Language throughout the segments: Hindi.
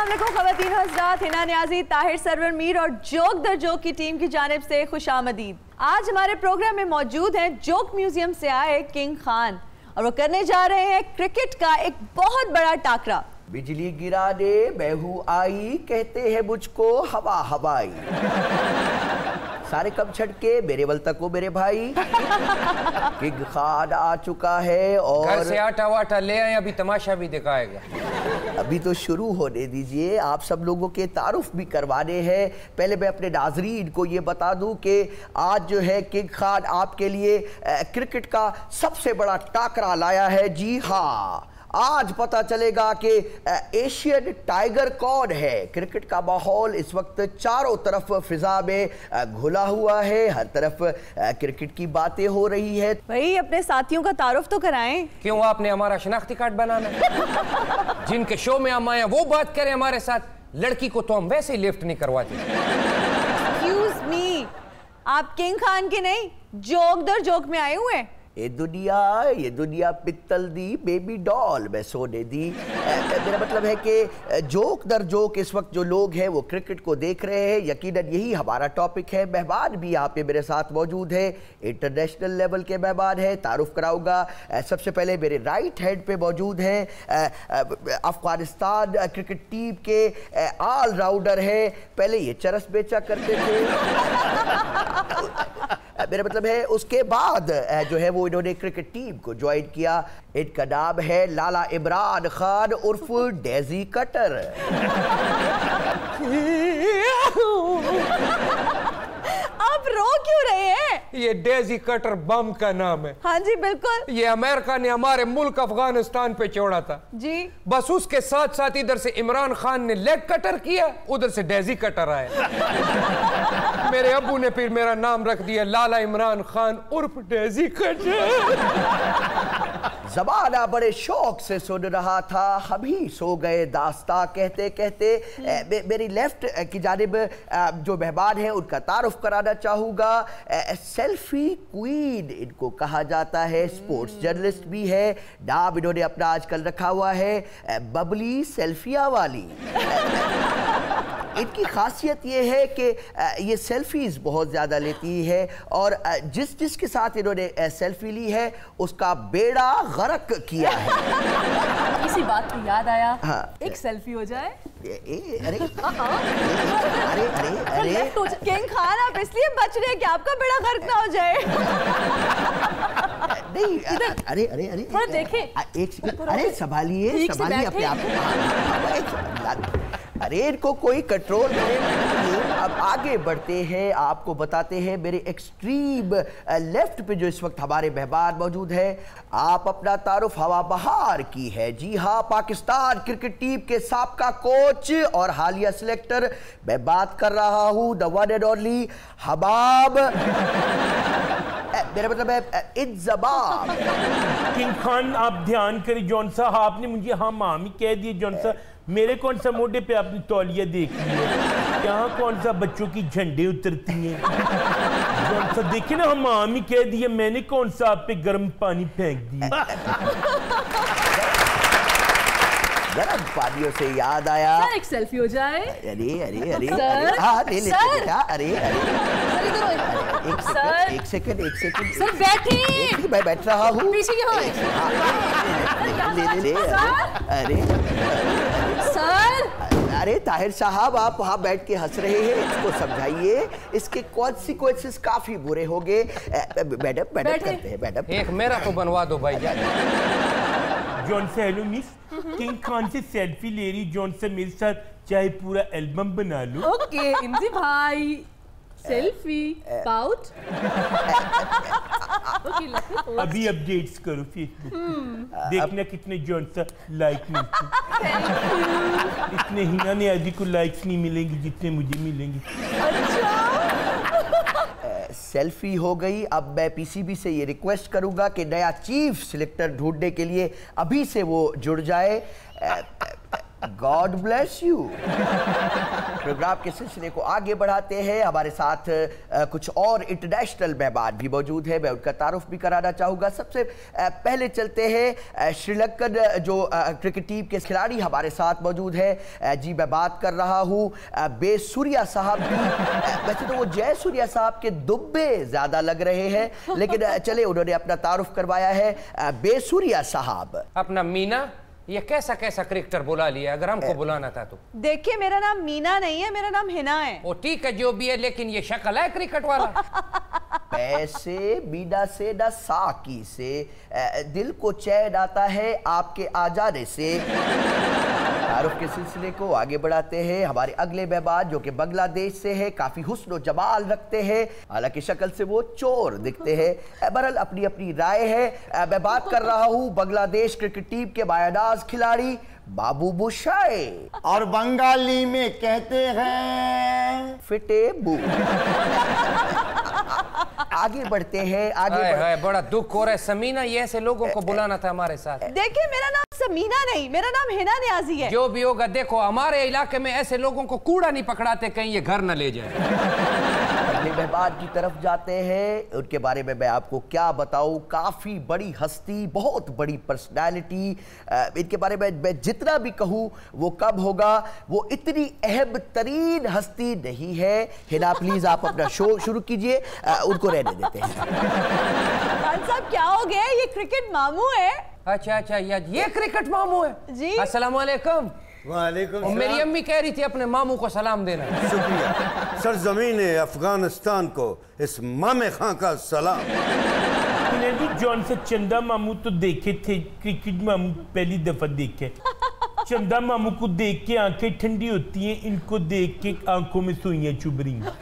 अस्सलामुअलैकुम ख़वातीन हज़रात, हिना नियाज़ी, ताहिर सरवर मीर और जोक दर जोक की टीम की जानिब से खुशामदीद। आज हमारे प्रोग्राम में मौजूद हैं जोक म्यूजियम से आए किंग खान और वो करने जा रहे हैं क्रिकेट का एक बहुत बड़ा टाकरा। बिजली गिरा दे बहू आई, कहते हैं मुझको हवा हवाई। सारे कब छटके मेरे बल तक हो मेरे भाई। किंग खान आ चुका है और घर से आटा वाटा ले आए, अभी तमाशा भी दिखाएगा। अभी तो शुरू होने दीजिए, आप सब लोगों के तारुफ भी करवाने हैं। पहले मैं अपने नाजरीन को ये बता दूं कि आज जो है किंग खान आपके लिए क्रिकेट का सबसे बड़ा टाकरा लाया है। जी हाँ, आज पता चलेगा कि एशियन टाइगर कौन है। क्रिकेट का माहौल इस वक्त चारों तरफ फिजा में घुला हुआ है, हर तरफ क्रिकेट की बातें हो रही है। भाई अपने साथियों का तारुफ तो कराएं। क्यों आपने हमारा शनाख्ती कार्ड बनाना? जिनके शो में हम आए वो बात करें हमारे साथ, लड़की को तो हम वैसे ही लिफ्ट नहीं करवाते। एक्सक्यूज मी, आप किंग खान के नहीं जोक दर जोक में आए हुए हैं। ये दुनिया पित्तल दी बेबी डॉल में सोने दी। मेरा मतलब है कि जोक दर जोक इस वक्त जो लोग हैं वो क्रिकेट को देख रहे हैं। यकीनन यही हमारा टॉपिक है। मेहमान भी यहाँ पे मेरे साथ मौजूद है, इंटरनेशनल लेवल के मेहमान है। तारुफ कराऊंगा। सबसे पहले मेरे राइट हैंड पे मौजूद है अफगानिस्तान क्रिकेट टीम के ऑलराउंडर है। पहले ये चरस बेचा करते थे। मेरा मतलब है उसके बाद जो है वो इन्होंने क्रिकेट टीम को ज्वाइन किया। इनका नाम है लाला इमरान खान उर्फ डेजी कटर। आप रो क्यों रहे हैं? ये डेजी कटर बम का नाम है। हाँ जी बिल्कुल। ये अमेरिका ने हमारे मुल्क अफगानिस्तान पे छोड़ा था जी। बस उसके साथ साथ इधर से इमरान खान ने लेग कटर किया, उधर से डेजी कटर आया। मेरे अब्बू ने फिर मेरा नाम रख दिया लाला इमरान खान उर्फ डेजी कटर। ज़माना बड़े शौक से सुन रहा था, हम ही सो गए दास्ता कहते कहते। मेरी लेफ्ट की जानिब जो मेहमान है उनका तारुफ कराना चाहूँगा। सेल्फी क्वीन इनको कहा जाता है, स्पोर्ट्स जर्नलिस्ट भी है। नाम इन्होंने अपना आजकल रखा हुआ है बबली सेल्फिया वाली। इनकी खासियत ये है कि ये सेल्फीज बहुत ज़्यादा लेती है और जिसके साथ इन्होंने सेल्फी ली है उसका बेड़ा गर्क किया है। इसी बात को याद आया, हाँ। एक सेल्फी हो जाए। अरे किंग खान आप इसलिए बच रहे हैं कि आपका बेड़ा गर्क ना हो जाए। नहीं, अरे थोड़ा देखें। एक सेकंड, अरे संभालिए अपने आप को। अरे इनको कोई कंट्रोल नहीं। अब आगे बढ़ते हैं, आपको बताते हैं मेरे एक्सट्रीम लेफ्ट पे जो इस वक्त हमारे मेहमान मौजूद है। आप अपना तारुफ हवा बहार की है। जी हाँ, पाकिस्तान क्रिकेट टीम के साबका कोच और हालिया सिलेक्टर, मैं बात कर रहा हूँ द वन एंड ओनली हबाब। मेरा मतलब है इंजबाब। किंग खान आप ध्यान करें, जॉन साहब आपने मुझे हाँ मामी कह दिए। जॉन साहब मेरे कौन सा मोटे पे आपने तौलिया देख लिया, यहाँ कौन सा बच्चों की झंडे उतरती हैं। जॉन साहब देखिए ना, हम मामी कह दिए, मैंने कौन सा आप पे गर्म पानी फेंक दिया। गर्म पानियों से याद आया, सर एक सेल्फी हो जाए। अरे हाँ ले लेते बेटा। अरे एक सेकंड सर बैठिए। मैं बैठ रहा हूँ। पीछे क्यों हैं? ले अरे सर। अरे ताहिर साहब आप वहाँ बैठ के हंस रहे हैं, इसको समझाइए, इसके कॉन्सिक्वेंसेस काफी बुरे होंगे। मैडम करते हैं मैडम। एक मेरा तो बनवा दो भाई। जॉन से हेलो मिस, किंग खान से सेल्फी ले रही। जॉन से मेरे साथ चाहे पूरा एल्बम बना लो। ओके इंजी भाई, सेल्फी पाउट। अभी अपडेट्स करो फेसबुक, देखना कितने जॉन सा लाइक मिलते। इतने हिना ने आदि को लाइक्स नहीं मिलेंगे जितने मुझे मिलेंगे। सेल्फी हो गई। अब मैं पीसीबी से ये रिक्वेस्ट करूंगा कि नया चीफ सिलेक्टर ढूंढने के लिए अभी से वो जुड़ जाए। God bless you. प्रोग्राम के सिलसिले को आगे बढ़ाते हैं। हमारे साथ कुछ और इंटरनेशनल मेहमान भी मौजूद हैं, मैं उनका तारुफ भी कराना चाहूँगा। सबसे पहले चलते हैं श्रीलंकन जो क्रिकेट टीम के खिलाड़ी हमारे साथ मौजूद है। जी मैं बात कर रहा हूँ बेसूरिया साहब की। वैसे तो वो जयसूर्या साहब के दुब्बे ज़्यादा लग रहे हैं, लेकिन चले उन्होंने अपना तारुफ करवाया है। बेसूरिया साहब, अपना मीना ये कैसा कैसा क्रिकेटर बुला लिया, अगर हमको बुलाना था तो। देखिए मेरा नाम मीना नहीं है, मेरा नाम हिना है। वो ठीक है जो भी है, लेकिन ये शक्ल है क्रिकेट वाला। पैसे मीना से न साकी से, दिल को चैन आता है आपके आ जाने से। तारुफ के सिलसिले को आगे बढ़ाते हैं। हमारे अगले मेहमान जो कि बांग्लादेश से है, काफी हुस्न और जमाल रखते हैं, हालांकि शक्ल से वो चोर दिखते हैं। बहरहाल अपनी अपनी राय है। मैं बात कर रहा हूँ बांग्लादेश क्रिकेट टीम के बायनाज खिलाड़ी बाबू बुशाए, और बंगाली में कहते हैं फिटे बू। आगे बढ़ते हैं। बड़ा दुख हो रहा है समीना, ये ऐसे लोगों को बुलाना था हमारे साथ। देखिए मेरा नाम समीना नहीं, मेरा नाम हिना नियाजी है। जो भी होगा देखो, हमारे इलाके में ऐसे लोगों को कूड़ा नहीं पकड़ाते, कहीं ये घर न ले जाए। अगले मेहमान की तरफ जाते हैं। उनके बारे में मैं आपको क्या बताऊं, काफी बड़ी हस्ती, बहुत बड़ी पर्सनालिटी। इनके बारे में मैं जितना भी कहूं वो कम होगा। वो इतनी अहम तरीन हस्ती नहीं है। हिना प्लीज आप अपना शो शुरू कीजिए, उनको रहने देते हैं। खान साहब क्या हो गया, ये क्रिकेट मामू है। अच्छा ये क्रिकेट मामू है जी। अस्सलाम वालेकुम। वालेकुम सलाम। मेरी अम्मी कह रही थी अपने मामू को सलाम देना। शुक्रिया। सरजमीन अफगानिस्तान को इस मामे खां का सलाम। जॉन से चंदा मामू तो देखे थे, क्रिकेट मामू पहली दफा देखे। चंदा मामू को देख के आंखें ठंडी होती हैं, इनको देख के आंखों में सुइयां चुभ रही हैं।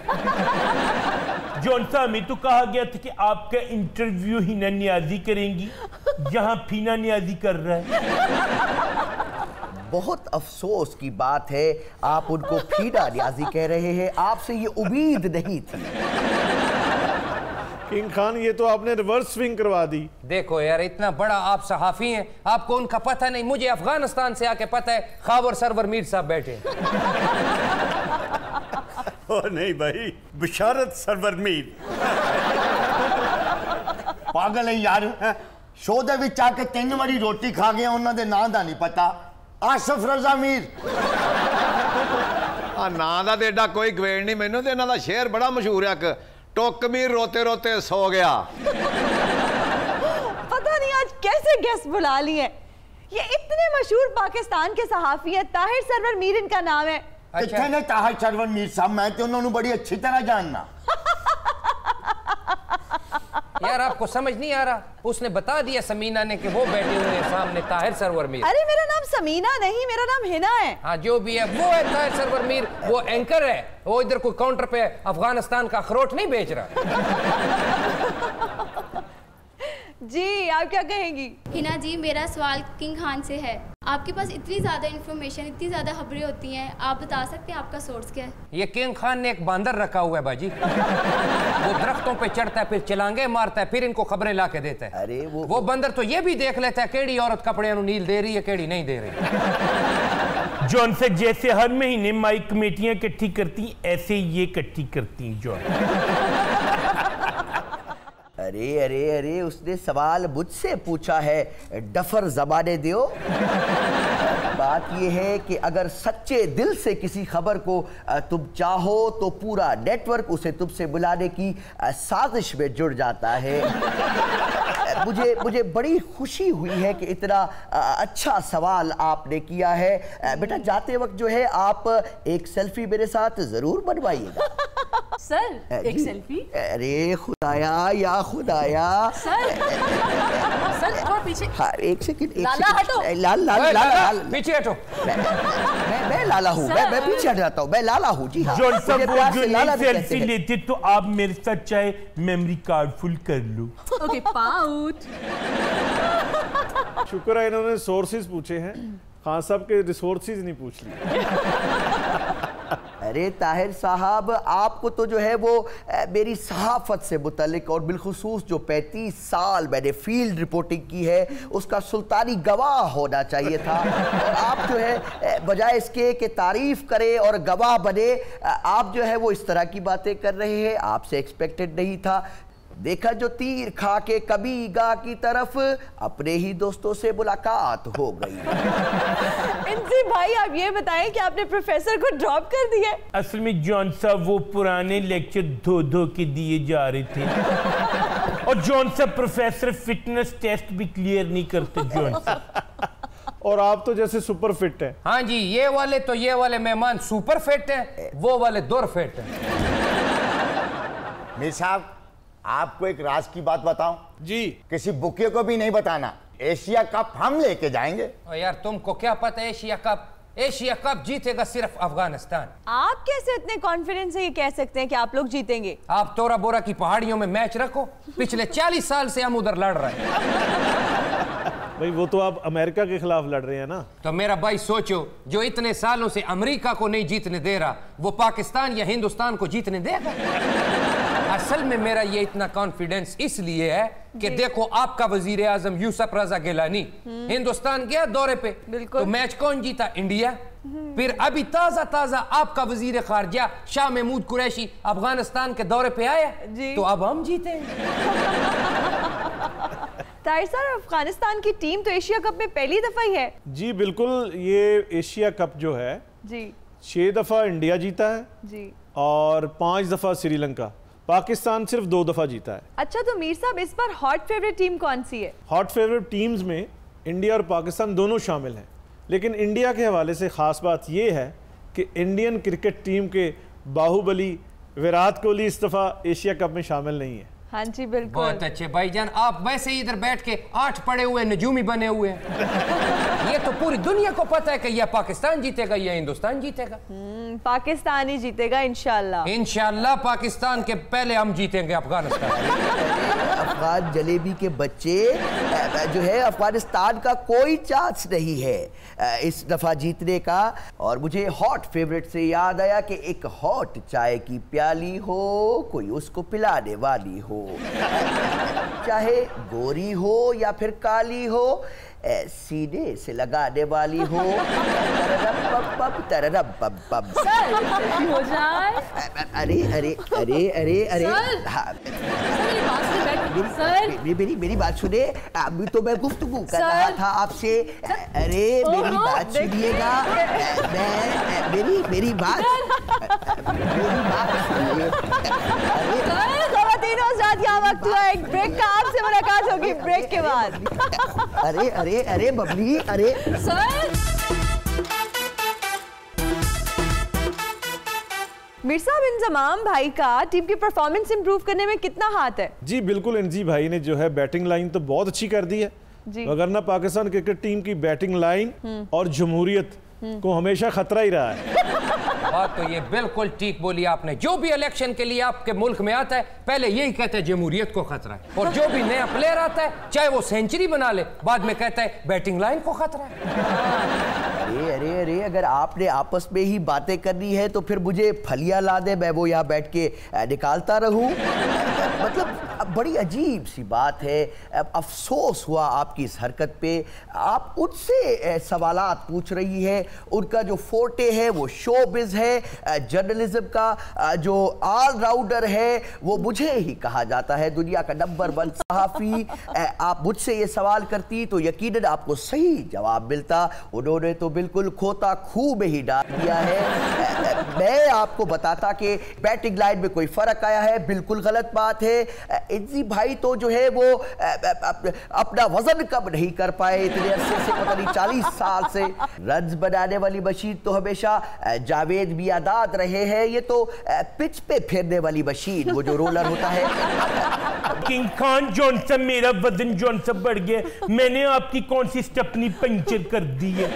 जॉन साहब हमें तो कहा गया था कि आपका इंटरव्यू हिना नियाजी करेंगी, यहाँ फीना नियाजी कर रहा है। बहुत अफसोस की बात है आप उनको फीना नियाजी कह रहे हैं, आपसे ये उम्मीद नहीं थी। किंग खान ये तो आपने रिवर्स स्विंग करवा दी। देखो यार, इतना बड़ा आप सहाफी हैं, आपको उनका पता नहीं। मुझे अफगानिस्तान से आके पता है खावर सरवर मीर साहब बैठे। ओ नहीं भाई, बिशारत सरवर मीर। पागल है यार, शो दे विच आके 3 वारी रोटी खा गया, उन्होंने नाम दा नहीं पता। आसिफ रजा मीर। ना दा ते एडा कोई गवेड़ नहीं, मैनू ते इन्हां दा शेर बड़ा मशहूर है, टोक मीर रोते रोते सो गया। पता नहीं आज कैसे गेस्ट बुला लिए। ये इतने मशहूर पाकिस्तान के सहाफी है, ताहिर सरवर मीर इनका नाम है। कितने ने ताहिर सरवर मीर साहब, मैं तो उन्होंने बड़ी अच्छी तरह जानना। यार आपको समझ नहीं आ रहा, उसने बता दिया समीना ने कि वो बैठे हुए हैं सामने ताहिर सरवर मीर। अरे मेरा नाम समीना नहीं, मेरा नाम हिना है। हाँ जो भी है वो है ताहिर सरवर मीर, वो एंकर है। वो इधर कोई काउंटर पे अफगानिस्तान का अखरोट नहीं बेच रहा। जी आप क्या कहेंगी? हिना जी, मेरा सवाल किंग खान से है। आपके पास इतनी ज़्यादा इन्फॉर्मेशन, इतनी ज़्यादा खबरें होती हैं, आप बता सकते हैं आपका सोर्स क्या है? ये किंग खान ने एक बांदर रखा हुआ है बाजी। वो दरख्तों पे चढ़ता है, फिर चिलांगे मारता है, फिर इनको खबरें ला के देता है। अरे वो बंदर तो ये भी देख लेता है केड़ी औरत कपड़े नील दे रही है, केड़ी नहीं दे रही। जॉन से जैसे हर महीने माई कमेटियां इकट्ठी करती, ऐसे ये इकट्ठी करती जॉन। अरे अरे अरे, उसने सवाल मुझसे पूछा है, डफर जबाने दियो। बात यह है कि अगर सच्चे दिल से किसी खबर को तुम चाहो तो पूरा नेटवर्क उसे तुमसे बुलाने की साजिश में जुड़ जाता है। मुझे बड़ी खुशी हुई है कि इतना अच्छा सवाल आपने किया है। बेटा जाते वक्त जो है आप एक सेल्फी मेरे साथ जरूर बनवाइएगा। सर एक सेल्फी? अरे खुदाया या खुदाया। सर थोड़ा पीछे। हाँ एक सेकंड, लाला हटो। लाल पीछे हटो। मैं लाला हूँ, मैं पीछे हट जाता हूँ, मैं लाला हूँ जी। हाँ जॉन साहब वो जो सेल्फी लेते तो आप मेरे साथ चाहे मेमोरी कार्ड फुल कर लो। Okay pout. शुक्र है इन्होंने सोर्सेज पूछे हैं, खान साहब के रिसोर्सेज नहीं पूछ लिए। अरे ताहिर साहब, आपको तो जो है वो मेरी सहाफत से मुतल्लिक और बिलखुसूस जो 35 साल मैंने फील्ड रिपोर्टिंग की है उसका सुल्तानी गवाह होना चाहिए था। और आप जो है बजाय इसके कि तारीफ करे और गवाह बने, आप जो है वो इस तरह की बातें कर रहे हैं। आपसे एक्सपेक्टेड नहीं था। देखा जो तीर खा के कभी गा की तरफ, अपने ही दोस्तों से मुलाकात हो गई। इंजी भाई, आप ये बताएं कि आपने प्रोफेसर को ड्रॉप कर दिया? असल में जॉन साहब वो पुराने लेक्चर धो के दिए जा रहे थे और जॉन साहब प्रोफेसर फिटनेस टेस्ट भी क्लियर नहीं करते जॉन साहब। और आप तो जैसे सुपर फिट हैं। हाँ जी, ये वाले मेहमान सुपर फिट हैं, वो वाले दुर फिट हैं। मीर साहब, आपको एक राज की बात बताऊं? जी। किसी बुके को भी नहीं बताना। एशिया कप हम लेके जाएंगे। यार तुमको क्या पता एशिया कप जीतेगा सिर्फ अफगानिस्तान। आप कैसे इतने कॉन्फिडेंस से ये कह सकते हैं कि आप लोग जीतेंगे? आप तोरा बोरा की पहाड़ियों में मैच रखो, पिछले 40 साल से हम उधर लड़ रहे हैं। भाई वो तो आप अमेरिका के खिलाफ लड़ रहे हैं ना। तो मेरा भाई सोचो, जो इतने सालों से अमेरिका को नहीं जीतने दे रहा, वो पाकिस्तान या हिंदुस्तान को जीतने देगा? असल में मेरा ये इतना कॉन्फिडेंस इसलिए है कि देखो, आपका वजीर आजम यूसुफ रजा गिलानी हिंदुस्तान गया दौरे पे, तो मैच कौन जीता? इंडिया। फिर अभी ताजा आपका वजीर खारजा शाह महमूद कुरैशी अफगानिस्तान के दौरे पे आया, तो अब हम जीते। ताहिर सर, अफगानिस्तान की टीम तो एशिया कप में पहली दफा ही है। जी बिल्कुल, ये एशिया कप जो है जी 6 दफा इंडिया जीता है जी, और 5 दफा श्रीलंका। पाकिस्तान सिर्फ 2 दफा जीता है। अच्छा, तो मीर साहब इस बार हॉट फेवरेट टीम कौन सी है? हॉट फेवरेट टीम्स में इंडिया और पाकिस्तान दोनों शामिल हैं, लेकिन इंडिया के हवाले से ख़ास बात यह है कि इंडियन क्रिकेट टीम के बाहुबली विराट कोहली इस दफ़ा एशिया कप में शामिल नहीं है। हाँ जी बिल्कुल। बहुत अच्छे भाईजान, आप वैसे ही इधर बैठ के 8 पड़े हुए नजूमी बने हुए हैं। ये तो पूरी दुनिया को पता है कि या पाकिस्तान जीतेगा या हिंदुस्तान जीतेगा। पाकिस्तान ही जीतेगा इंशाल्लाह। इंशाल्लाह पाकिस्तान के पहले हम जीतेंगे अफगानिस्तान। अफगान जलेबी के बच्चे जो है, अफगानिस्तान का कोई चांस नहीं है इस दफा जीतने का। और मुझे हॉट फेवरेट से याद आया कि एक हॉट चाय की प्याली हो, कोई उसको पिलाने वाली हो, चाहे गोरी हो या फिर काली हो, सीने से लगाने वाली हो। हो जाए। अरे अरे अरे अरे अरे मेरी बात सुने, अभी तो मैं गुफ्तगू कर रहा था आपसे। अरे मेरी बात सुनिएगा, मेरी बात सुनिए। खवातीन और साथ यहाँ वक्त हुआ एक ब्रेक का, आपसे मुलाकात होगी ब्रेक के बाद। अरे अरे अरे बबली, अरे सर। मीर साहब, इंजमाम भाई का टीम की परफॉर्मेंस इंप्रूव करने में कितना हाथ है? जी बिल्कुल, इंजी भाई ने जो है बैटिंग लाइन तो बहुत अच्छी कर दी है, वरना पाकिस्तान क्रिकेट टीम की बैटिंग लाइन और जमहूरियत को हमेशा खतरा ही रहा है। बात तो ये बिल्कुल ठीक बोली आपने। जो भी इलेक्शन के लिए आपके मुल्क में आता है, पहले यही कहता है जमहूरियत को खतरा है, और जो भी नया प्लेयर आता है, चाहे वो सेंचुरी बना ले, बाद में कहता है बैटिंग लाइन को खतरा है। अरे अरे अरे, अगर आपने आपस में ही बातें करनी है तो फिर मुझे फलिया ला दे, मैं वो यहाँ बैठ के निकालता रहूं। मतलब बड़ी अजीब सी बात है। अफसोस हुआ आपकी इस हरकत पे। आप उनसे सवालात पूछ रही है, उनका जो फोर्टे है वो शोबिज है, जर्नलिज्म का जो ऑलराउंडर है वो मुझे ही कहा जाता है, दुनिया का नंबर 1 सहाफ़ी। आप मुझसे ये सवाल करती तो यकीनन आपको सही जवाब मिलता। उन्होंने तो बिल्कुल खोता खूह में ही डाल दिया है। मैं आपको बताता कि बैटिंग लाइन में कोई फर्क आया है, बिल्कुल गलत बात है। इंजी भाई तो जो है वो अपना वजन कम नहीं कर पाए इतने अरसे से, पता नहीं 40 साल से। रन्स बनाने वाली मशीन तो हमेशा जावेद मियादाद रहे हैं, ये तो पिच पे फेरने वाली मशीन, वो जो रोलर होता है। किंग खान जॉन सा, मेरा वजन जॉन सा बढ़ गया, मैंने आपकी कौन सी स्टेपनी पंचर कर दी है?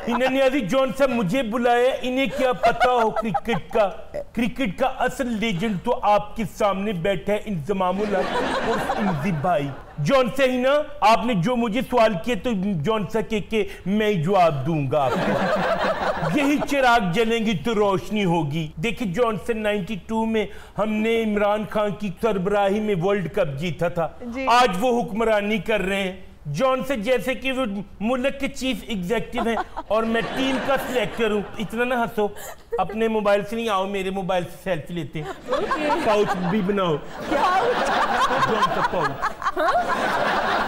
इन्होंने अभी जॉन सा मुझे बुलाया, इन्हें क्या पता हो क्रिकेट का असल लेजेंड तो आपके सामने बैठा है इंजमामुल हक और इंजी भाई। जॉन से ही ना, आपने जो मुझे सवाल किए तो जॉन सा के मैं जवाब दूंगा आपको। यही चिराग जलेंगी तो रोशनी होगी। देखिए जॉनसन 92 में हमने इमरान खान की सरबराही में वर्ल्ड कप जीता था, आज वो हुक्मरानी कर रहे हैं। जॉनसन जैसे कि वो मुल्क के चीफ एग्जीक्यूटिव हैं और मैं टीम का सिलेक्टर हूँ। इतना ना हंसो, अपने मोबाइल से नहीं, आओ मेरे मोबाइल से सेल्फी लेते हैं। पाउच भी बनाओ। Johnson pouch.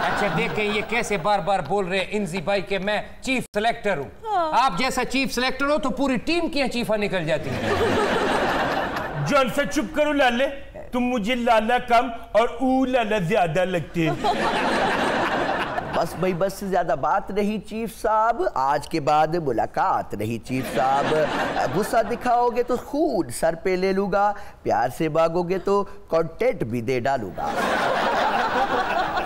अच्छा देखें ये कैसे बार बार बोल रहे हैं इंजी भाई के मैं चीफ सिलेक्टर हूँ। आप जैसा चीफ सिलेक्टर हो तो पूरी टीम की चीफा निकल जाती है। जॉनसन चुप करो लाले, तुम मुझे लाला कम और ऊ लाला ज्यादा लगते हैं। बस भाई बस, ज्यादा बात नहीं चीफ साहब, आज के बाद मुलाकात नहीं चीफ साहब। गुस्सा दिखाओगे तो खून सर पे ले लूंगा, प्यार से भागोगे तो कंटेंट भी दे डालूंगा।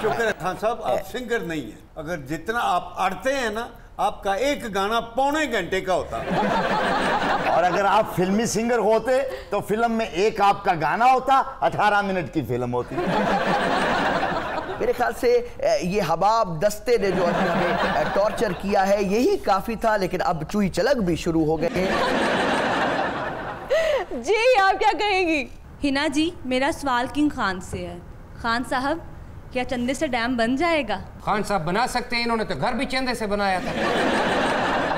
शुक्र है खान साहब, आप सिंगर नहीं है। अगर जितना आप अड़ते हैं ना, आपका एक गाना पौने घंटे का होता। और अगर आप फिल्मी सिंगर होते तो फिल्म में एक आपका गाना होता, 18 मिनट की फिल्म होती। मेरे ख्याल से ये हबाब दस्ते ने जो हमें टॉर्चर किया है यही काफी था, लेकिन अब चूही चलक भी शुरू हो गए। जी आप क्या कहेंगी? हिना जी, मेरा सवाल किंग खान से है। खान साहब, क्या चंदे से डैम बन जाएगा? खान साहब बना सकते हैं, इन्होंने तो घर भी चंदे से बनाया था।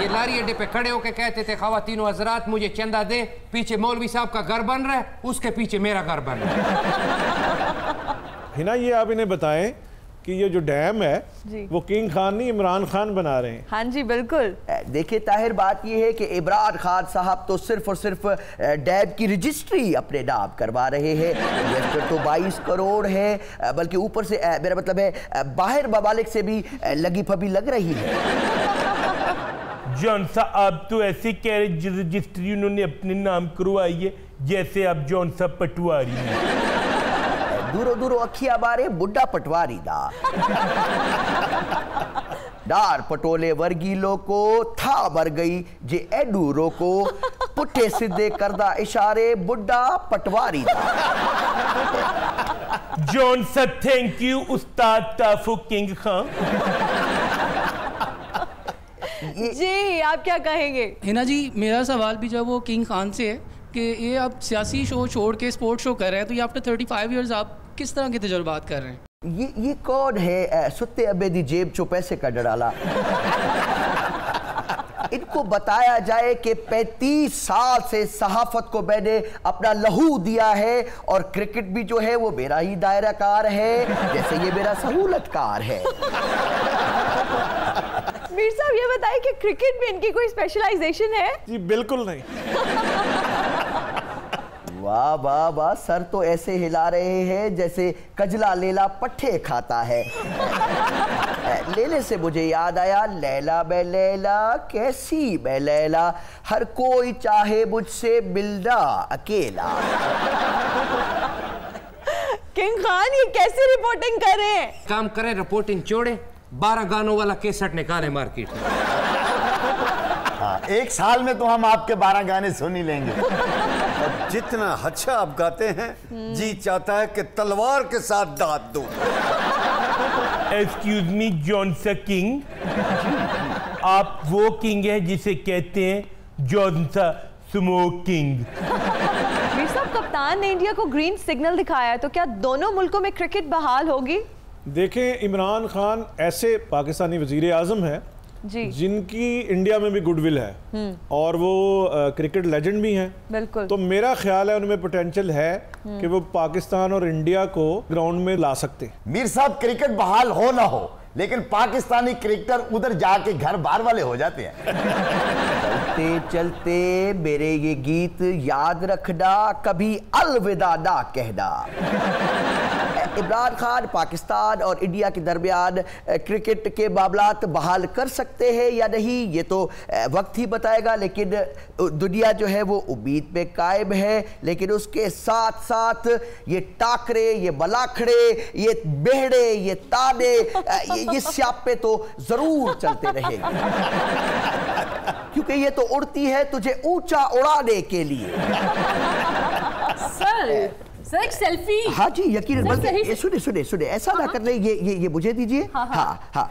ये लारी अड्डे पे खड़े होके कहते थे ख़वातीनो हज़रात मुझे चंदा दे, पीछे मौलवी साहब का घर बन रहा है, उसके पीछे मेरा घर बन रहा है। हिना ये आप इन्हें बताएं कि ये जो डैम है वो किंग खान नहीं इमरान खान बना रहे हैं। हाँ जी बिल्कुल। देखिए ताहिर, बात ये है कि इमरान खान साहब तो सिर्फ और सिर्फ डैम की रजिस्ट्री अपने नाम करवा रहे हैं। इन्वेस्टर तो 22 करोड़ है, बल्कि ऊपर से मेरा मतलब है बाहर ममालिक से भी लगी फबी लग रही है। जॉन साहब आप तो ऐसे कह रहे रजिस्ट्री उन्होंने अपने नाम करवाई है जैसे आप जॉन साहब पटवारी हैं। दूरो दूरो अखिया बारे बुड्ढा पटवारी दा डार पटोले वर्गीलो को था मर गई जे एडूरो को पुट्ठे सीधे करदा इशारे बुड्ढा पटवारी दा। जॉन साहब thank you Ustad ताफू king Khan. जी आप क्या कहेंगे? हिना जी, मेरा सवाल भी जो वो किंग खान से है कि ये आप सियासी शो छोड़ के स्पोर्ट शो कर रहे हैं, तो ये आफ्टर 35 इयर्स आप किस तरह के तजुर्बात कर रहे हैं? ये कौन है सुत्ते अबे दी जेब चो पैसे का डराला। इनको बताया जाए कि 35 साल से सहाफत को मैंने अपना लहू दिया है और क्रिकेट भी जो है वो मेरा ही दायरा कार है, जैसे ये मेरा सहूलत कार है। मीर साहब ये बताइए कि क्रिकेट में इनकी कोई स्पेशलाइजेशन है? जी बिल्कुल नहीं। वाह वाह वाह, सर तो ऐसे हिला रहे हैं जैसे कजला लेला पट्ठे खाता है। लेले से मुझे याद आया, लैला मैं लैला कैसी मैं लैला, हर कोई चाहे मुझसे मिलना अकेला। किंग खान ये कैसे रिपोर्टिंग कर रहे हैं? काम करें रिपोर्टिंग छोड़े, 12 गानों वाला केसट निकाले मार्केट में। हाँ, एक साल में तो हम आपके 12 गाने सुन ही लेंगे। और जितना अच्छा आप गाते हैं जी चाहता है कि तलवार के साथ दांत दो। एक्सक्यूज मी जॉन सा किंग, आप वो किंग हैं जिसे कहते हैं जॉन सा स्मोकिंग। मीर साहब कप्तान ने इंडिया को ग्रीन सिग्नल दिखाया है, तो क्या दोनों मुल्कों में क्रिकेट बहाल होगी? देखें, इमरान खान ऐसे पाकिस्तानी वजीर आज़म है जी जिनकी इंडिया में भी गुडविल है और वो क्रिकेट लेजेंड भी हैं। बिल्कुल। तो मेरा ख्याल है उनमें पोटेंशियल है कि वो पाकिस्तान और इंडिया को ग्राउंड में ला सकते हैं। मीर साहब, क्रिकेट बहाल हो ना हो, लेकिन पाकिस्तानी क्रिकेटर उधर जाके घर बार वाले हो जाते हैं। चलते चलते मेरे ये गीत याद रखना, कभी अलविदा ना कहना। इमरान खान पाकिस्तान और इंडिया के दरमियान क्रिकेट के मामलात बहाल कर सकते हैं या नहीं ये तो वक्त ही बताएगा, लेकिन दुनिया जो है वो उम्मीद पे कायम है। लेकिन उसके साथ साथ ये टाकरे, ये मलाखड़े, ये बेहड़े, ये ताने, ये स्यापे तो जरूर चलते रहेंगे, क्योंकि ये तो उड़ती है तुझे ऊंचा उड़ाने के लिए। सर एक सेल्फी। हाँ जी यकीन, सुने सुने सुने, ऐसा ना कर ले, ये मुझे दीजिए। हाँ हाँ, हाँ।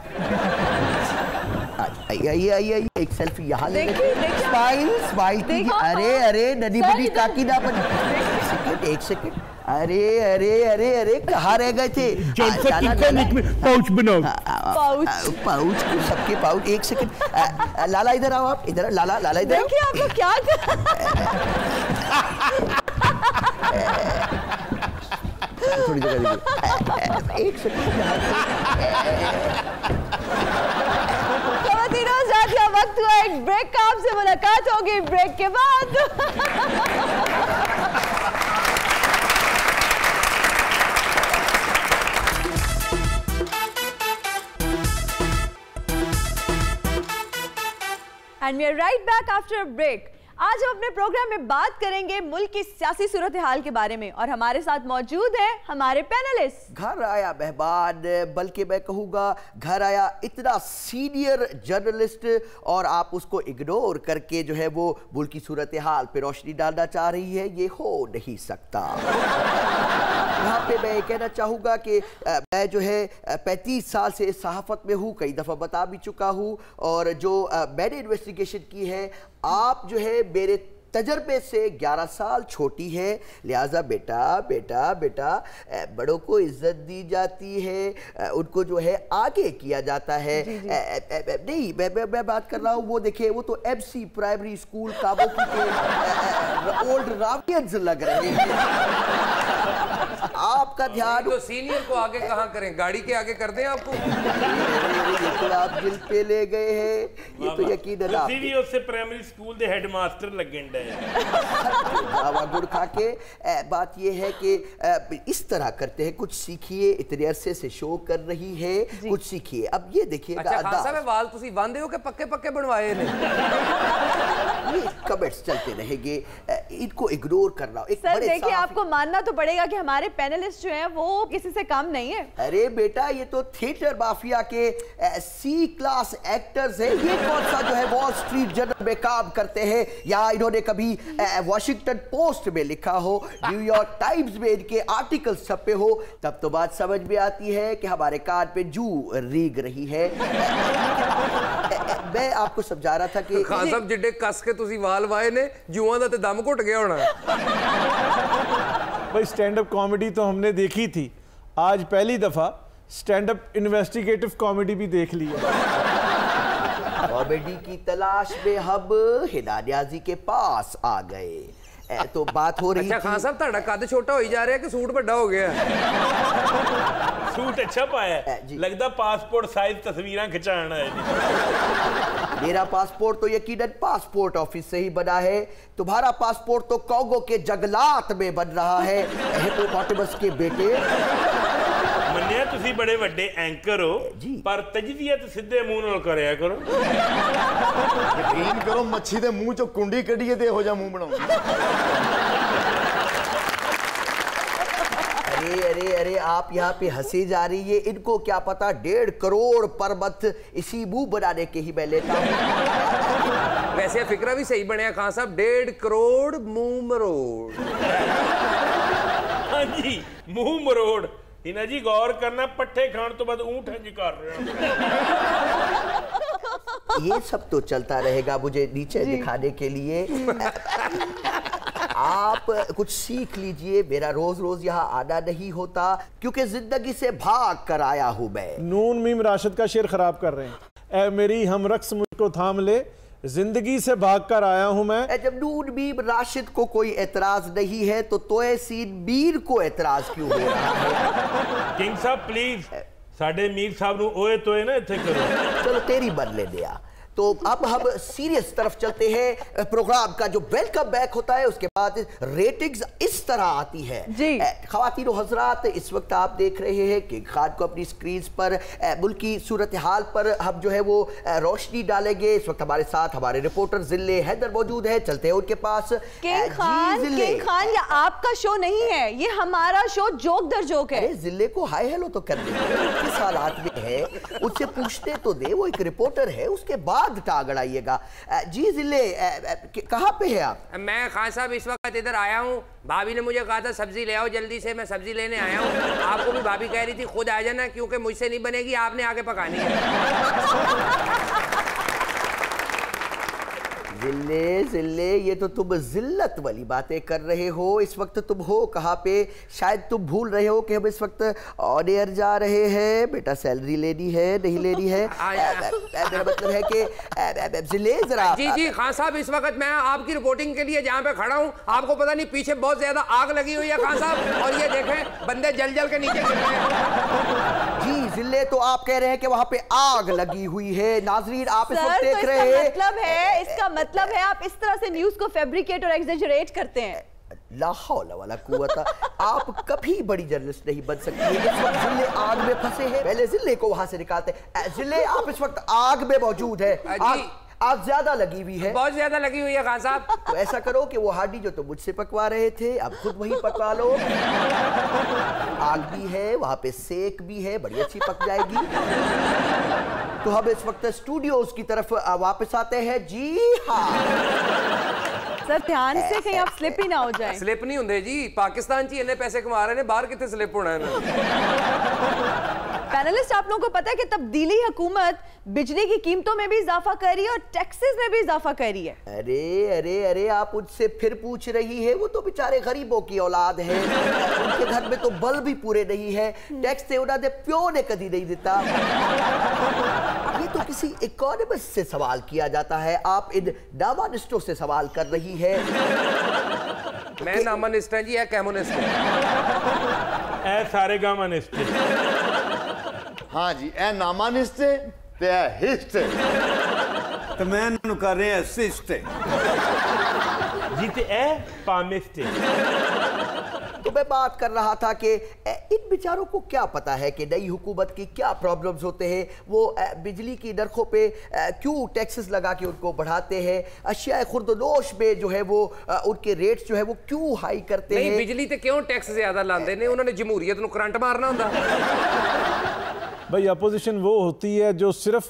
आइए एक सेल्फी यहाँ ले स्माइल स्माइल कीजिए। अरे अरे नदी बनी काकी ना बनी। एक सेकंड अरे अरे अरे अरे कहाँ रह गए थे? पाउच बनाओ। पाउच सबके पाउच। एक सेकंड लाला इधर आओ आप। इधर लाला लाला इधर। देखिए आप लोग क्या थोड़ी जगह दीजिए। एक सेकंड। वक्त हुआ एक ब्रेक का। आपसे मुलाकात होगी ब्रेक के बाद। And we are right back after a break. आज हम अपने प्रोग्राम में बात करेंगे मुल्क की सियासी सूरत हाल के बारे में और हमारे साथ मौजूद है हमारे पैनलिस्ट। घर आया मेहमान, बल्कि मैं कहूँगा घर आया इतना सीनियर जर्नलिस्ट और आप उसको इग्नोर करके जो है वो मुल्क की सूरत हाल पे रोशनी डालना चाह रही है, ये हो नहीं सकता। यहाँ पे मैं कहना चाहूँगा कि मैं जो है 35 साल से इस सहाफ़त में हूँ, कई दफ़ा बता भी चुका हूँ और जो मैंने इन्वेस्टिगेशन की है, आप जो है मेरे तजर्बे से 11 साल छोटी है, लिहाजा बेटा बेटा बेटा बड़ों को इज्जत दी जाती है, उनको जो है आगे किया जाता है। नहीं मैं बात कर रहा हूँ वो देखिए वो तो MC प्राइमरी स्कूल काबोकी के ओल्ड रावियंस लग रहे हैं। आपका ध्यान तो सीनियर को आगे कहाँ करें, गाड़ी के आगे कर दें आपको। ये तो आप दिल पे ले गए हैं, ये तो यकीनन आप से प्राइमरी स्कूल दे हेडमास्टर लगेंडा गुड़ खा के। बात ये है कि इस तरह करते हैं, कुछ सीखिए। इतने अरसे से शो कर रही है, कुछ सीखिए। अब ये देखिएगा। अच्छा खान साहब वाल तुसी बांधे हो के पक्के पक्के बनवाए ने? ये कमेंट्स चलते रहेंगे, इनको इग्नोर करना। एक सर देखिए आपको मानना तो पड़ेगा कि हमारे पैनलिस्ट जो हैं वो किसी से कम नहीं है। अरे बेटा ये तो थिएटर माफिया के C क्लास एक्टर्स हैं। ये कौन सा जो है वॉल स्ट्रीट जर्नल में काम करते हैं या इन्होंने कभी वॉशिंगटन पोस्ट में लिखा हो, न्यूयॉर्क टाइम्स में इनके आर्टिकल छपे हो, तब तो बात समझ में आती है कि हमारे कान पे जू रीग रही है। मैं आपको समझा रहा था कि खान साहब जिड्डे कस के तुसी वाल वाए ने जुआं दा ते दम घुट गया होना। भाई स्टैंड अप कॉमेडी तो हमने देखी थी, आज पहली दफा स्टैंड अप इन्वेस्टिगेटिव कॉमेडी भी देख ली है। कॉमेडी की तलाश में हम हिना न्याजी के पास आ गए। तो बात हो रही अच्छा खान साहब ताड़ा कद छोटा हो ही जा रहा है कि सूट बड़ा हो गया? सूट अच्छा पाया है, लगता पासपोर्ट साइज तस्वीरें खिंचाना है। मेरा पासपोर्ट तो यकीनन पासपोर्ट ऑफिस से ही बना है, तुम्हारा पासपोर्ट तो कॉन्गो के जंगलात में बन रहा है, हिप्पोपोटामस के बेटे। मन्निया तुसी बड़े वड्डे एंकर हो पर तजवीयत सीधे मुंह नाल करया करो। यकीन करो मच्छी दे मुंह चो कुंडी कढिए ते हो जा मुंह बनाओ। अरे अरे अरे आप यहाँ पे हंसी जा रही है, इनको क्या पता 1.5 करोड़ पर मंथ इसी मुंह बनाने के ही मैं लेता हूँ। वैसे फिक्रा भी सही बनया खान साहब, 1.5 करोड़ मुंह मरोड़। हाँ जी मुंह मरोड़। हिना जी गौर करना, पट्ठे खान तो बाद ऊंट है जी कर रहे ये सब तो चलता रहेगा मुझे नीचे दिखाने के लिए। आप कुछ सीख लीजिए, मेरा रोज रोज यहाँ आना नहीं होता क्योंकि जिंदगी से भाग कर आया हूँ मैं। नून मीम राशिद का शेर खराब कर रहे हैं। ऐ मेरी हम रक्स मुझको थाम ले, जिंदगी से भागकर आया हूं मैं। जब नून मीम राशिद को कोई एतराज नहीं है तो तोए सीन मीर को एतराज क्यों हो रहा है? किंग साहब प्लीज साडे मीर साहब नु ओए तोए ना इत्थे करो। चलो तेरी बदले दिया। तो अब हम सीरियस तरफ चलते हैं। प्रोग्राम का जो वेलकम बैक होता है उसके बाद रेटिंग्स इस तरह आती है। ख्वातीन और हजरात, इस वक्त आप देख रहे हैं किंग खान को अपनी स्क्रीन पर मुल्क की सूरत हाल पर हम जो है वो रोशनी डालेंगे। इस वक्त हमारे साथ हमारे रिपोर्टर जिले हैदर मौजूद है, चलते हैं उनके पास। किंग खान ये आपका शो नहीं है, ये हमारा शो जोक दर जोक है। जिले को हाय हेलो तो कर दे, किस हालात में है उससे पूछते तो दे, वो एक रिपोर्टर है, उसके बाद टांग अड़ाइएगा। जी जिले कहाँ पे है आप? मैं खान साहब इस वक्त इधर आया हूँ, भाभी ने मुझे कहा था सब्जी ले आओ जल्दी से, मैं सब्जी लेने आया हूँ। आपको भी भाभी कह रही थी खुद आ जाना क्योंकि मुझसे नहीं बनेगी, आपने आगे पकानी है। जिल्ले ये तो तुम जिल्लत वाली बातें कर रहे हो। इस वक्त तुम हो कहाँ पे? शायद तुम भूल रहे हो कि हम इस वक्त ऑन एयर जा रहे हैं। बेटा सैलरी लेनी है नहीं लेनी है? मेरा मतलब है कि जिले जरा। जी खान साहब, इस वक्त मैं आपकी रिपोर्टिंग के लिए जहाँ पे खड़ा हूँ, आपको पता नहीं पीछे बहुत ज्यादा आग लगी हुई है खान साहब, और ये देखें बंदे जल जल के नीचे गिर रहे हैं। जी जिले, तो आप कह रहे हैं कि वहाँ पे आग लगी हुई है। नाजरीन आप इस वक्त देख रहे हैं, इसका मतलब है आप इस तरह से न्यूज़ को फैब्रिकेट और एग्जैजरेट करते हैं। ला हौला वाला कुव्वत, आप कभी बड़ी जर्नलिस्ट नहीं बन सकती है। इस वक्त जिले आग में फंसे हैं, पहले जिले को वहां से निकालते हैं। जिले आप इस वक्त आग में मौजूद है, आग ज्यादा लगी हुई है, बहुत ज्यादा लगी हुई है खान साहब। तो ऐसा करो कि वो हांडी जो तुम मुझसे पकवा रहे थे अब खुद वही पकवा लो। आग भी है वहां पे, सेक भी है, बड़ी अच्छी पक जाएगी। तो हम इस वक्त स्टूडियोज की तरफ वापस आते हैं। जी हाँ सर, ध्यान से कहीं आप स्लिप ही ना हो जाए। स्लिप नहीं होंगे जी, पाकिस्तान ची इन्ने पैसे कमा रहे हैं, बाहर कितने स्लिप होना है ना। पैनलिस्ट, आप लोगों को पता है कि तब्दीली हुकूमत बिजली की कीमतों में भी इजाफा कर रही है और टैक्सेस में भी इजाफा कर रही है। अरे आप उनसे फिर पूछ रही है? वो तो बेचारे गरीबों की औलाद है, उनके घर में तो बल्ब भी पूरे नहीं है। टैक्स से उन्होंने प्यो ने कभी नहीं देता। ये तो किसी इकोनॉमिस्ट से सवाल किया जाता है, आप इन नामानिस्टों से सवाल कर रही है। मैं नामानिस्ट है जी, है कम्युनिस्ट है, सारे गामानिस्ट। हाँ जी, ए नामानिस्ट ते हिस्ट, तो मैं इन्हों कर रहे हैं असिस्ट जी, ते ए पामिस्ट। तो मैं बात कर रहा था कि इन बेचारों को क्या पता है कि नई हुकूमत की क्या प्रॉब्लम्स होते हैं। वो बिजली की नरखों पे क्यों टैक्सेस लगा के उनको बढ़ाते हैं, अशिया खुर्दनोश में जो है वो उनके रेट्स जो है वो क्यों हाई करते हैं। बिजली ते क्यों टैक्स ज्यादा लाते हैं? उन्होंने जमहूरियत को करंट मारना होता। भाई अपोजिशन वो होती है जो सिर्फ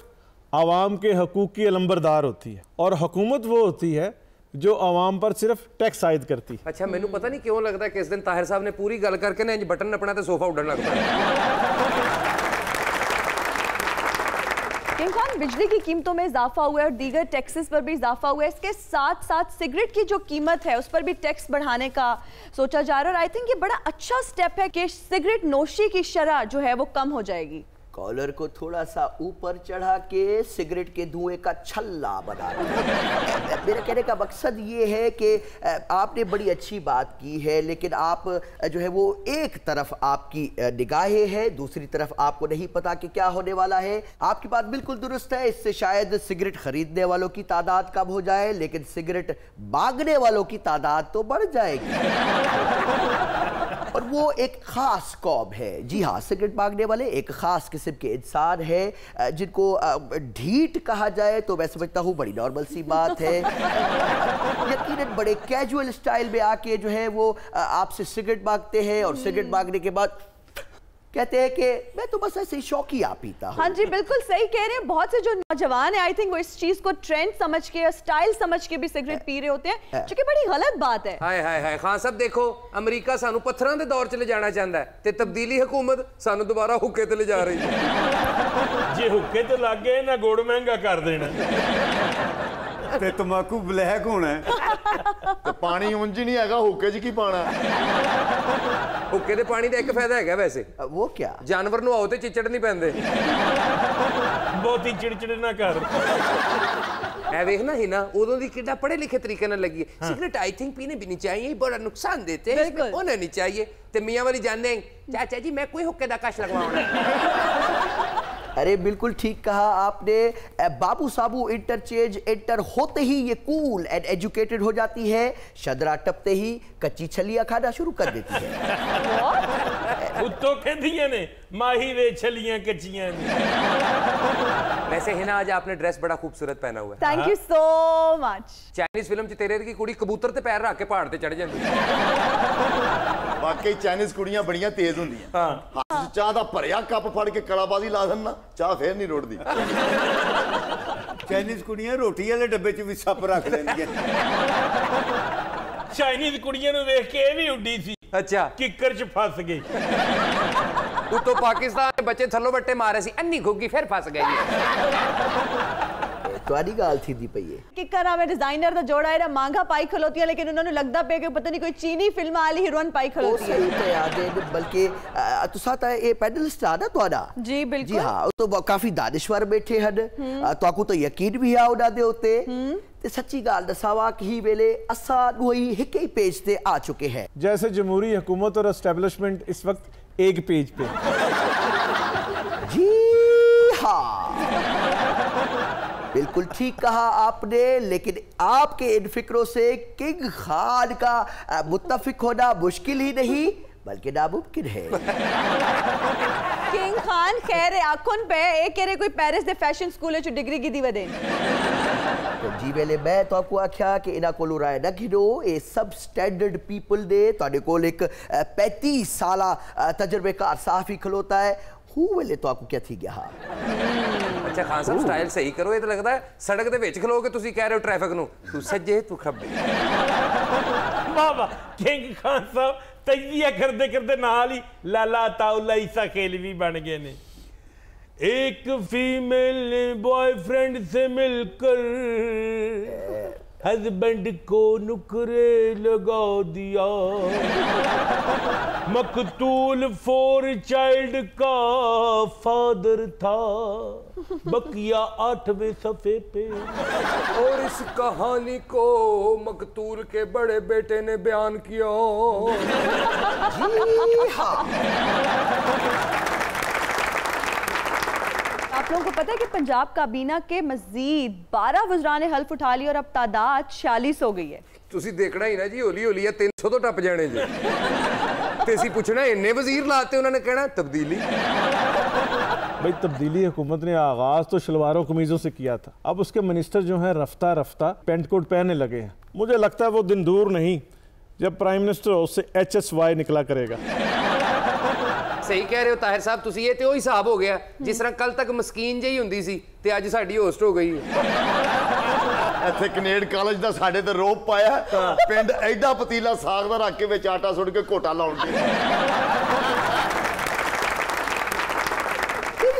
आवाम के हकूक़ की अलंबरदार होती है, और हुकूमत वो होती है जो आवाम पर सिर्फ टैक्स आयद करती है। अच्छा, मैंने पता नहीं क्यों लगता है कि इस दिन ताहिर साहब ने पूरी गल करके ना बटन नपना तो सोफा उड़न लगता है। किंग खान, बिजली की कीमतों में इजाफा हुआ है और दीगर टैक्सेस पर भी इजाफा हुआ है। इसके साथ साथ सिगरेट की जो कीमत है उस पर भी टैक्स बढ़ाने का सोचा जा रहा है, और आई थिंक ये बड़ा अच्छा स्टेप है कि सिगरेट नोशी की शरह जो है वो कम हो जाएगी। कॉलर को थोड़ा सा ऊपर चढ़ा के सिगरेट के धुएं का छल्ला बना दिया। मेरा कहने का मकसद ये है कि आपने बड़ी अच्छी बात की है, लेकिन आप जो है वो एक तरफ आपकी निगाहें हैं, दूसरी तरफ आपको नहीं पता कि क्या होने वाला है। आपकी बात बिल्कुल दुरुस्त है, इससे शायद सिगरेट खरीदने वालों की तादाद कम हो जाए, लेकिन सिगरेट मांगने वालों की तादाद तो बढ़ जाएगी। और वो एक खास कौम है। जी हाँ, सिगरेट मांगने वाले एक खास किस्म के इंसान है जिनको ढीठ कहा जाए तो मैं समझता हूँ बड़ी नॉर्मल सी बात है। यकीनन बड़े कैजुअल स्टाइल में आके जो है वो आपसे सिगरेट मांगते हैं, और सिगरेट मांगने के बाद कहते हैं कि मैं तो बस ऐसे ही शौकिया पीता हूं। हाँ जी, बिल्कुल सही कह रहे हैं। बहुत से जो नौजवान है आई थिंक वो इस चीज को ट्रेंड समझ के, स्टाइल समझ के भी सिगरेट पी रहे होते हैं, जो कि बड़ी गलत बात है। हाय हाय हाय खान साहब, देखो अमेरिका सानू पत्थरां दे दौर च ले जाना चाहता है ते तब्दीली हुकूमत सानू दोबारा हुक्के ते ले जा रही है। जे हुक्के ते लग गए ना गुड़ महंगा कर देना ते तंबाकू ब्लैक होना है ते पानी उंज नहीं हैगा, हुक्के च की पाना। हुक्के दे पानी दा एक फायदा हैगा वैसे। वो क्या? जानवर नुआओ ते चिचड़ नहीं पैंदे। बहुती चिड़चिड़ ना कर। ऐ देखना ही ना, उदों दी कितना पढ़े लिखे तरीके ना लगी है। सिगरेट आई थिंक पीने भी नहीं चाहिए, बड़ा नुकसान देते हैं, इसमें होना नहीं चाहिए। ते मियां वाली जानने चाचा जी मैं कोई हुक्के दा कश लगवाना। अरे बिल्कुल ठीक कहा आपने। बाबू साबू इंटरचेंज एंटर होते ही ये कूल एंड एजुकेटेड हो जाती है, शदरा टपते ही कच्ची छलियां खाना शुरू कर देती है। उत्तो कहदियां ने माही वे छलियां कच्चियां ने। वैसे हिना आज आपने ड्रेस बड़ा खूबसूरत पहना हुआ है। Thank you so much. Chinese film च तेरे की कुड़ी कबूतर ते पैर रख के पहाड़ ते चढ़ जाती है। वाकई चाइनीज कुड़ियां बड़ियां तेज होंदियां। हां, हाथ च चाह दा भरिया कप फड़ के कड़ाबाजी ला देना, चाह फिर नहीं रुड़दी। चाइनीज कुड़ियां रोटी वाले डब्बे च भी सप रख लेंदियां। चाइनीज कुड़ियां नु देख के भी उड्डी सी। अच्छा, किक्कर च फस गई। तो पाकिस्तान के बच्चे थल्लो बट्टे मारे सी, अन्नी घुग्गी फिर फस गई। तुम्हारी गाल थी दी पई किक का नाम है डिजाइनर दा जोड़ा है ना महंगा पाई खलोती है लेकिन उन्होंने लगदा पे कि पता नहीं कोई चीनी फिल्म वाली हीरोइन पाई खलोती है। सही पे याद है बल्कि तो साथ है ये पैनलिस्ट आ ना तुम्हारा। जी बिल्कुल। जी हाँ तो काफी दानिश्वर बैठे हन तो आपको तो यकीन भी आ उड़ा दे होते ते सच्ची गाल दसावा की वेले असा वही एक ही पेज पे आ चुके हैं। जैसे जमहूरी हुकूमत और एस्टेब्लिशमेंट इस वक्त एक पेज पे। जी हाँ बिल्कुल ठीक कहा आपने, लेकिन आपके इन फिक्रों से किंग खान का मुत्तफिक होना मुश्किल ही नहीं बल्कि नामुमकिन है। किंग खान खैर आखुन पे एक कह रहे कोई पेरिस दे फैशन स्कूल च डिग्री की दी वदे तो जी वेले मैं तो आपको आख्या कि इना कोलो राय न घिनो ए सब स्टैंडर्ड पीपल दे तुहाडे कोल एक 35 साला तजर्बेकार साहब ही खलोता है हूं वेले तो आपको क्या थी गया। हाँ अच्छा खान साहब स्टाइल सही करो, ये तो लगता है सड़क दे विच खलो के तुसी कह रहे हो ट्रैफिक नु तू सज्जे तू खब्बे। वाह वाह किंग खान साहब तजिया करते करते नाल ही लाला ताउला ईसा खेल भी बन गए ने। एक फीमेल ने बॉयफ्रेंड से मिलकर हस्बैंड को नुकरे लगा दिया। मकतूल 4 चाइल्ड का फादर था, बकिया 8वें सफ़े पे। और इस कहानी को मकतूल के बड़े बेटे ने बयान किया। आप लोगों को पता है कि पंजाब काबीना के मजीद 12 वज़रान ने हल्फ उठा लिया और अब तादाद 46 हो गई है। तुसी देखना ही ना जी होली होली 300 तो टप जाने जी। तेसी पूछना इन्ने वजीर लाते उन्होंने कहना तब्दीली। भाई तब्दीली हुकूमत ने आगाज तो शलवारों कमीजों से किया था, अब उसके मिनिस्टर जो हैं रफ्ता रफ्ता पेंट कोट पहनने लगे हैं। मुझे लगता है वो दिन दूर नहीं जब प्राइम मिनिस्टर उससे HSY निकला करेगा। सही कह रहे हो ताहिर साहब, तुसी ये तो हिसाब हो गया जिस तरह कल तक मस्कीन जी हुंदी सी ते अज साडी होस्ट हो गई। ਇੱਥੇ ਕਨੇਡ ਕਾਲਜ ਦਾ ਸਾਡੇ ਤੇ ਰੋਪ ਪਾਇਆ ਪਿੰਡ ਐਡਾ ਪਤੀਲਾ ਸਾਗ ਦਾ ਰੱਖ ਕੇ ਵਿੱਚ ਆਟਾ ਸੁੱਟ ਕੇ ਘੋਟਾ ਲਾਉਣ ਕੇ।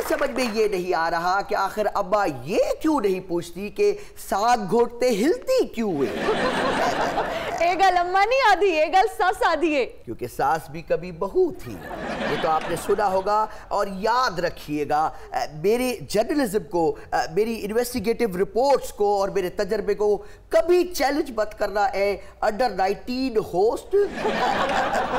समझ में ये नहीं आ रहा कि आखिर अब्बा ये क्यों नहीं पूछती कि साग घोटते हिलती क्यों हुए। एक गल अम्मा नहीं आधी, एक गल सास आधी है। क्योंकि सास भी कभी बहू थी, ये तो आपने सुना होगा। और याद रखिएगा मेरे जर्नलिज्म को, मेरी इन्वेस्टिगेटिव रिपोर्ट्स को और मेरे तजर्बे को कभी चैलेंज मत करना है। अंडर 19 होस्ट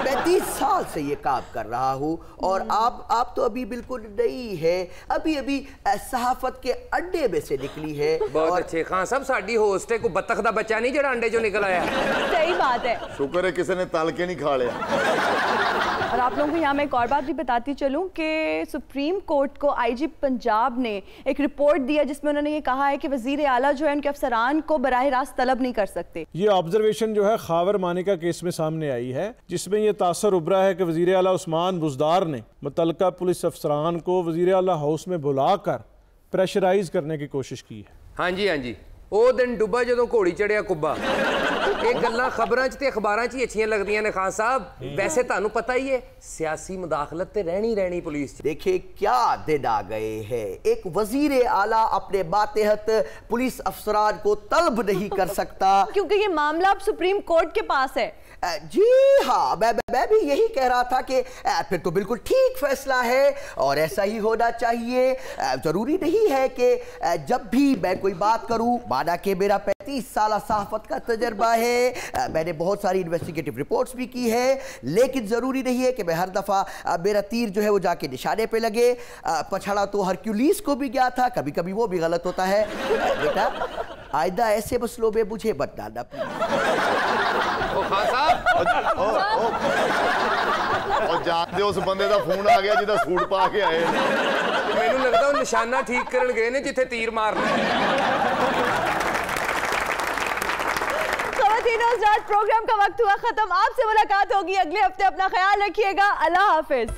35 साल से ये काम कर रहा हूँ और आप तो अभी बिल्कुल नहीं है, अभी अभी सहाफत के अंडे में से निकली है। बहुत अच्छे खान साहब, साडी होस्ट है को बत्तख दा बच्चा नहीं जड़ा अंडे जो निकल आया। सही बात है, शुक्र है किसी ने तल के नहीं खा लिया। और आप लोगों को यहाँ मैं एक और बात भी बताती चलूँ कि सुप्रीम कोर्ट को IG पंजाब ने एक रिपोर्ट दिया जिसमें उन्होंने ये कहा है कि वजीर आला जो है उनके अफसरान को बराह रास्त तलब नहीं कर सकते। ये ऑब्जर्वेशन जो है खावर मानिका केस में सामने आई है, जिसमें यह तासर उभरा है कि वजीर आला उस्मान बुज़दार ने मुतल्लिका पुलिस अफसरान को वजीर आला हाउस में बुलाकर प्रेशराइज करने की कोशिश की है। हाँ जी हाँ जी, ਉਹ ਦਿਨ ਡੁੱਬਾ ਜਦੋਂ ਘੋੜੀ ਚੜਿਆ ਕੁੱਬਾ। ਇਹ ਗੱਲਾਂ ਖਬਰਾਂ 'ਚ ਤੇ ਅਖਬਾਰਾਂ 'ਚ ਹੀ ਅੱਛੀਆਂ ਲੱਗਦੀਆਂ ਨੇ ਖਾਨ ਸਾਹਿਬ। वैसे ਤੁਹਾਨੂੰ पता ही है सियासी मुदाखलत ते रहनी पुलिस। देखिए क्या दिन आ गए हैं, एक वजीर आला अपने मातहत पुलिस अफसरान को तलब नहीं कर सकता क्योंकि ये मामला अब सुप्रीम कोर्ट के पास है। जी हाँ, मैं भी यही कह रहा था कि फिर तो बिल्कुल ठीक फैसला है और ऐसा ही होना चाहिए। जरूरी नहीं है कि जब भी मैं कोई बात करूं, माना कि मेरा 35 साल सहाफत का तजर्बा है, मैंने बहुत सारी इन्वेस्टिगेटिव रिपोर्ट्स भी की है, लेकिन जरूरी नहीं है कि मैं हर दफा मेरा तीर जो है वो जाके निशाने पे लगे। पछाड़ा तो हरक्यूलिस को भी गया था, कभी कभी वो भी गलत होता है। बेटा आइंदा ऐसे मसलों में मुझे मत डालना और जानते उस बंदे का फोन आ गया जिदा सूट पा के आए। मैनू लगता है निशाना ठीक करन गए ने जिथे तीर मारना। प्रोग्राम का वक्त हुआ खत्म, आपसे मुलाकात होगी अगले हफ्ते। अपना ख्याल रखिएगा, अल्लाह हाफिज।